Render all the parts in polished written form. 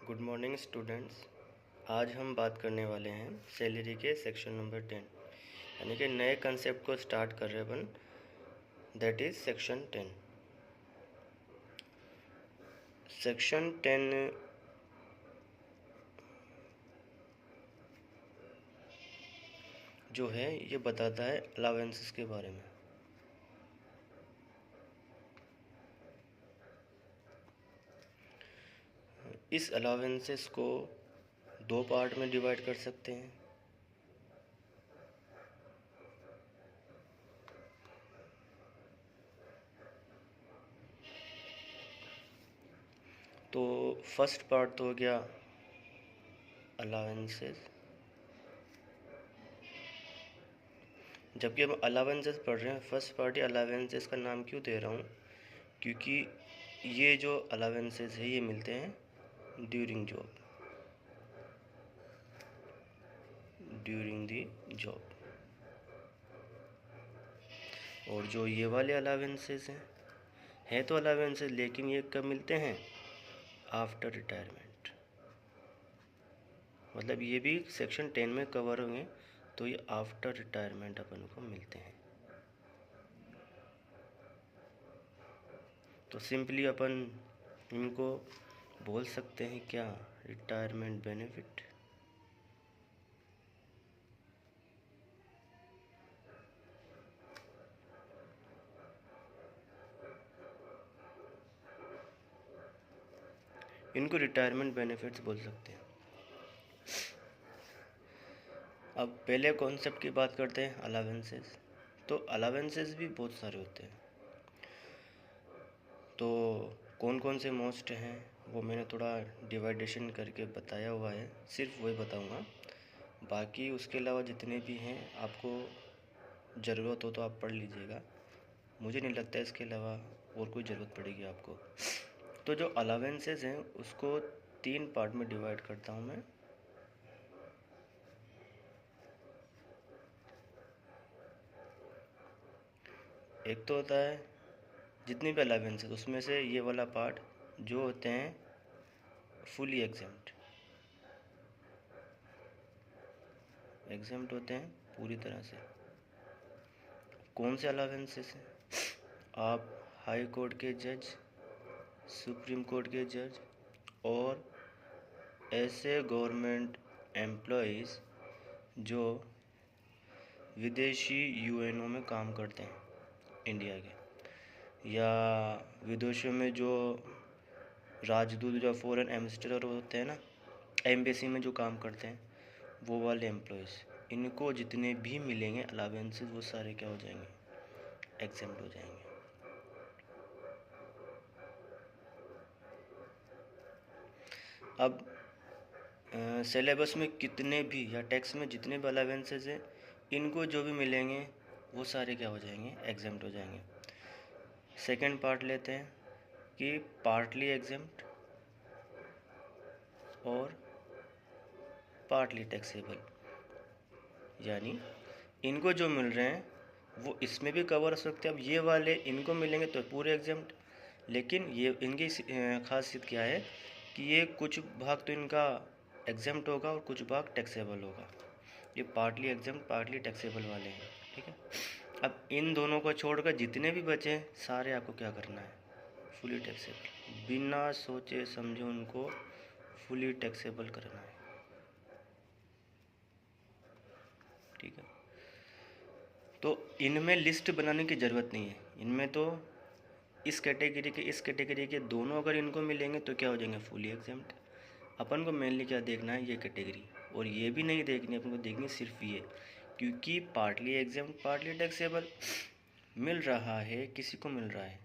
Good morning students. आज हम बात करने वाले हैं सैलरी के सेक्शन नंबर 10 यानी कि नए कंसेप्ट को स्टार्ट कर रहे हैं अपन, दैट इज़ सेक्शन 10। सेक्शन 10 जो है ये बताता है अलावेंसेस के बारे में। इस अलावेंसेस को दो पार्ट में डिवाइड कर सकते हैं। तो फर्स्ट पार्ट तो हो गया अलावेंसेस। जबकि हम अलावेंसेस पढ़ रहे हैं, फर्स्ट पार्टी अलावेंसेस का नाम क्यों दे रहा हूँ, क्योंकि ये जो अलावेंसेस है ये मिलते हैं ड्यूरिंग दी जॉब। और जो ये वाले अलावेंसेस हैं तो अलावेंसेस, लेकिन ये कब मिलते हैं? After retirement. मतलब ये भी सेक्शन 10 में कवर होंगे, तो ये आफ्टर रिटायरमेंट अपन को मिलते हैं। तो सिंपली अपन इनको बोल सकते हैं क्या? Retirement benefit. इनको रिटायरमेंट बेनिफिट्स बोल सकते हैं। अब पहले कॉन्सेप्ट की बात करते हैं, अलावेंसेस। तो अलावेंसेस भी बहुत सारे होते हैं। तो कौन कौन से मोस्ट हैं वो मैंने थोड़ा डिवाइडेशन करके बताया हुआ है, सिर्फ वही बताऊंगा। बाकी उसके अलावा जितने भी हैं आपको ज़रूरत हो तो आप पढ़ लीजिएगा। मुझे नहीं लगता इसके अलावा और कोई ज़रूरत पड़ेगी आपको। तो जो अलावेंसेस हैं उसको 3 पार्ट में डिवाइड करता हूँ मैं। एक तो होता है जितनी भी अलावेंसेस, उसमें से ये वाला पार्ट जो होते हैं फुली एग्जेम्प्ट होते हैं पूरी तरह से। कौन से अलावेंसेस हैं? आप हाई कोर्ट के जज, सुप्रीम कोर्ट के जज और ऐसे गवर्नमेंट एम्प्लॉइज़ जो विदेशी यूएनओ में काम करते हैं इंडिया के, या विदेशों में जो राजदूत या फॉरेन एम्बेसडर होते हैं ना, एम्बेसी में जो काम करते हैं, वो वाले एम्प्लॉयज़, इनको जितने भी मिलेंगे अलावेंसेस वो सारे क्या हो जाएंगे? एग्जेम्प्ट हो जाएंगे। अब सिलेबस में कितने भी या टैक्स में जितने भी अलावेंसेस हैं, इनको जो भी मिलेंगे वो सारे क्या हो जाएंगे? एग्जेम्प्ट हो जाएंगे। सेकंड पार्ट लेते हैं कि पार्टली एग्जेम्प्ट और पार्टली टैक्सेबल, यानी इनको जो मिल रहे हैं वो इसमें भी कवर हो सकते हैं। अब ये वाले इनको मिलेंगे तो पूरे एग्जेम्प्ट, लेकिन ये इनकी खासियत क्या है कि ये कुछ भाग तो इनका एग्जेम्प्ट होगा और कुछ भाग टैक्सेबल होगा। ये पार्टली एग्जेम्प्ट पार्टली टैक्सेबल वाले हैं, ठीक है। अब इन दोनों को छोड़कर जितने भी बचे सारे आपको क्या करना है? फुली टैक्सेबल, बिना सोचे समझे उनको फुली टैक्सेबल करना है, ठीक है। तो इनमें लिस्ट बनाने की ज़रूरत नहीं है। इनमें तो इस कैटेगरी के दोनों अगर इनको मिलेंगे तो क्या हो जाएंगे? Fully exempt. अपन को मेनली क्या देखना है? ये कैटेगरी। और ये भी नहीं देखनी, अपन को देखनी सिर्फ ये, क्योंकि पार्टली एग्जेम्प्ट पार्टली टैक्सेबल मिल रहा है, किसी को मिल रहा है?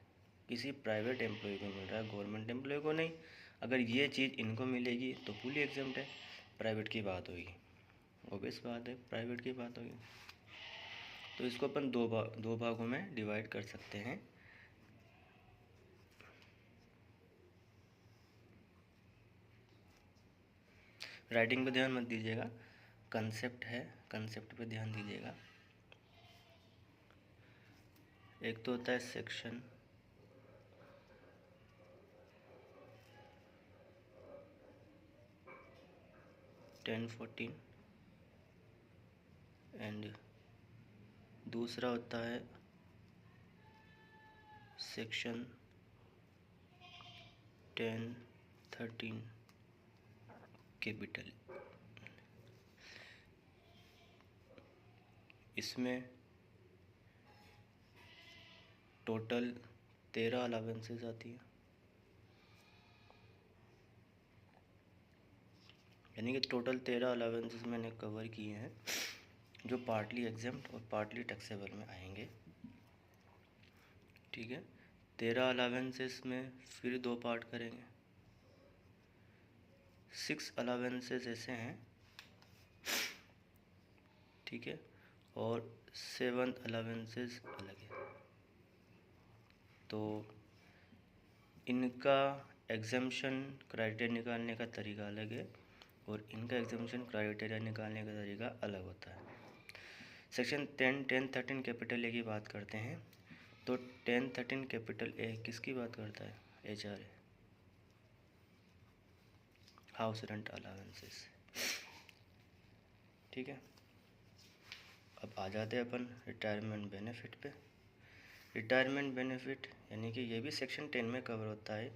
किसी प्राइवेट एम्प्लॉय को मिल रहा है, गवर्नमेंट एम्प्लॉय को नहीं। अगर ये चीज़ इनको मिलेगी तो फुली एग्जेम्प्ट है। प्राइवेट की बात होगी, ऑब्वियस बात है, प्राइवेट की बात होगी। तो इसको अपन दो भागों में डिवाइड कर सकते हैं। राइटिंग पे ध्यान मत दीजिएगा, कंसेप्ट है, कंसेप्ट पे ध्यान दीजिएगा। एक तो होता है सेक्शन, 1014 एंड दूसरा होता है सेक्शन 1013 कैपिटल। इसमें टोटल 13 अलावेंसेस आती हैं, यानी कि टोटल 13 अलावेंसेस मैंने कवर किए हैं जो पार्टली एग्जेम्प्ट और पार्टली टैक्सेबल में आएंगे। ठीक है, 13 अलावेंसेस में फिर 2 पार्ट करेंगे। 6 अलावेंसेस ऐसे हैं, ठीक है, और 7 अलावेंसेस अलग है। तो इनका एग्जाम्शन क्राइटेरिया निकालने का तरीका अलग है और इनका एग्जाम्शन क्राइटेरिया निकालने का तरीका अलग होता है। सेक्शन 1013 कैपिटल ए की बात करते हैं। तो 1013 कैपिटल ए किसकी बात करता है? HR, house rent allowances. ठीक है, अब आ जाते हैं अपन रिटायरमेंट बेनिफिट पे। रिटायरमेंट बेनिफिट यानी कि ये भी सेक्शन 10 में कवर होता है।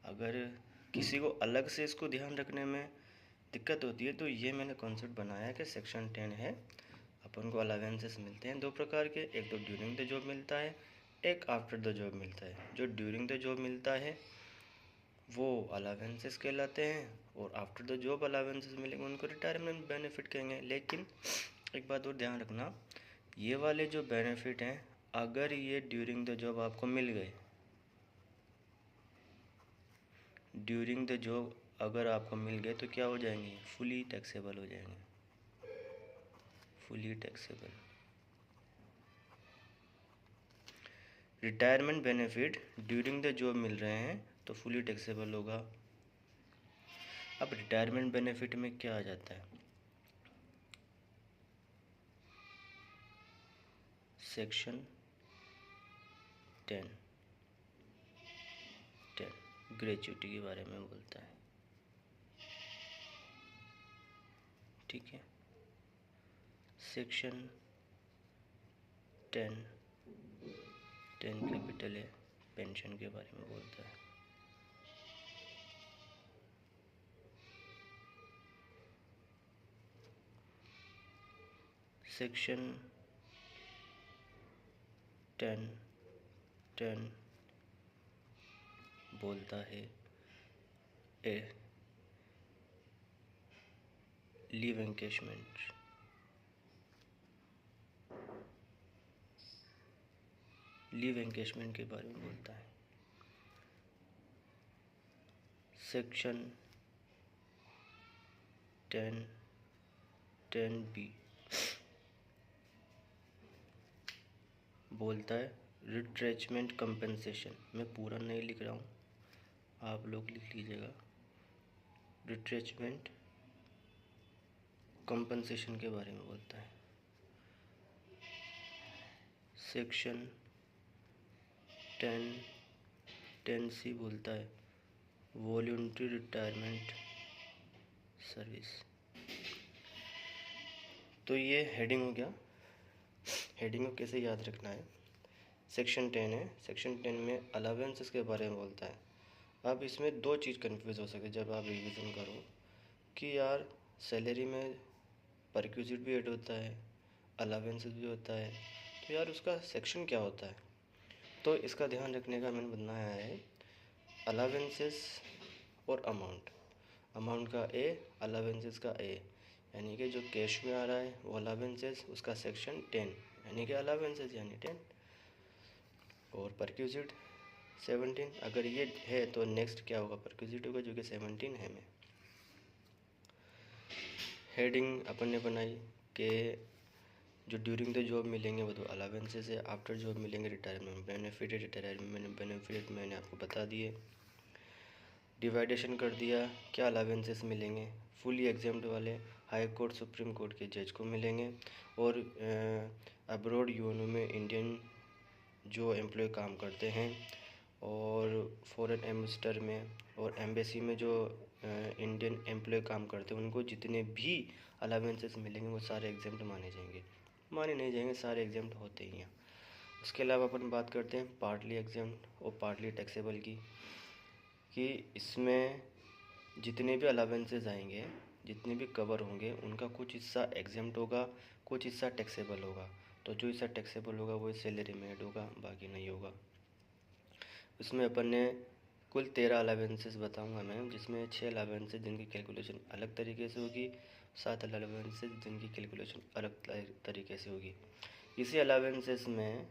अगर किसी को अलग से इसको ध्यान रखने में दिक्कत होती है तो ये मैंने कॉन्सेप्ट बनाया है कि सेक्शन 10 है, अपन को अलावेंसेस मिलते हैं 2 प्रकार के, एक तो ड्यूरिंग द जॉब मिलता है, एक आफ्टर द जॉब मिलता है। जो ड्यूरिंग द जॉब मिलता है वो अलावेंसेस कहलाते हैं और आफ्टर द जॉब अलावेंसेस मिलेंगे उनको रिटायरमेंट बेनिफिट कहेंगे। लेकिन एक बात और ध्यान रखना, ये वाले जो बेनिफिट हैं अगर ये ड्यूरिंग द जॉब आपको मिल गए, ड्यूरिंग द जॉब अगर आपको मिल गए तो क्या हो जाएंगे? फुली टैक्सेबल हो जाएंगे, fully taxable. Retirement benefit during the job मिल रहे हैं तो फुली टैक्सेबल होगा। अब रिटायरमेंट बेनिफिट में क्या आ जाता है? सेक्शन 10 ग्रेच्युटी के बारे में बोलता है। ठीक है, सेक्शन 10 कैपिटल है पेंशन के बारे में बोलता है। सेक्शन 10 बोलता है लीव एनकेशमेंट। लीव एनकेशमेंट के बारे में बोलता है। सेक्शन 10B बोलता है रिट्रेचमेंट कंपनसेशन। मैं पूरा नहीं लिख रहा हूँ, आप लोग लिख लीजिएगा। रिट्रेचमेंट कंपनसेशन के बारे में बोलता है। सेक्शन 10C बोलता है वॉलंटरी रिटायरमेंट सर्विस। तो ये हेडिंग हो गया। हेडिंग को कैसे याद रखना है? सेक्शन 10 है, सेक्शन 10 में अलावेंसेस के बारे में बोलता है। अब इसमें 2 चीज़ कन्फ्यूज़ हो सके जब आप रिवीजन करो कि यार सैलरी में परक्यूजिट भी ऐड होता है, अलावेंसेस भी होता है, तो यार उसका सेक्शन क्या होता है? तो इसका ध्यान रखने का मैंने बनाया है अलावेंसेस और अमाउंट का ए, अलावेंसेस का ए, यानी कि जो कैश में आ रहा है वो अलावेंसेस, उसका सेक्शन 10 यानी कि अलावेंसेस यानी 10, और परक्यूजिट 17। अगर ये है तो नेक्स्ट क्या होगा? परक्यूजिट होगा जो कि 17 है में। हेडिंग अपन ने बनाई कि जो ड्यूरिंग द जॉब मिलेंगे वो तो अलावेंसेस है, आफ्टर जॉब मिलेंगे रिटायरमेंट बेनिफिट है। रिटायरमेंट बेनिफिट मैंने आपको बता दिए। डिवाइडेशन कर दिया, क्या अलावेंसेस मिलेंगे? फुली एग्जाम्ड वाले हाई कोर्ट सुप्रीम कोर्ट के जज को मिलेंगे, और अब्रॉड यूएनओ में इंडियन जो एम्प्लॉय काम करते हैं और फॉरेन एम्बेसडर में और एम्बेसी में जो इंडियन एम्प्लॉय काम करते हैं उनको जितने भी अलावेंसेस मिलेंगे वो सारे एग्जाम्प्ट माने जाएंगे, माने नहीं जाएंगे, सारे एग्जाम्प्ट होते ही हैं। उसके अलावा अपन बात करते हैं पार्टली एग्जाम्प्ट और पार्टली टैक्सेबल की, कि इसमें जितने भी अलावेंसेस आएंगे, जितने भी कवर होंगे, उनका कुछ हिस्सा एग्जाम्प्ट होगा, कुछ हिस्सा टैक्सेबल होगा। तो जो हिस्सा टैक्सेबल होगा वो सैलरी में ऐड होगा, बाकी नहीं होगा। इसमें अपन ने कुल 13 अलावेंसेस बताऊंगा मैं, जिसमें 6 अलावेंसेस जिनकी कैलकुलेशन अलग तरीके से होगी, 7 अलावेंसेस जिनकी कैलकुलेशन अलग तरीके से होगी। इसी अलावेंसेस में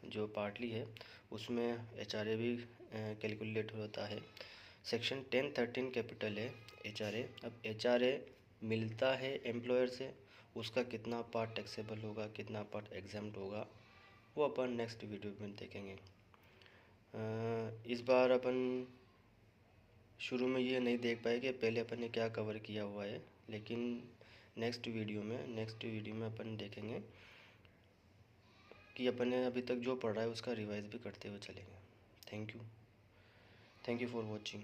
जो पार्टली है उसमें HRA भी कैलकुलेट होता है। सेक्शन 10(13) कैपिटल है HRA। अब HRA मिलता है एम्प्लॉयर से, उसका कितना पार्ट टैक्सेबल होगा, कितना पार्ट एग्जाम्प्ट होगा, वो अपन नेक्स्ट वीडियो में देखेंगे। इस बार अपन शुरू में ये नहीं देख पाए कि पहले अपन ने क्या कवर किया हुआ है, लेकिन नेक्स्ट वीडियो में अपन देखेंगे कि अपन ने अभी तक जो पढ़ा है उसका रिवाइज भी करते हुए चलेंगे। Thank you for watching.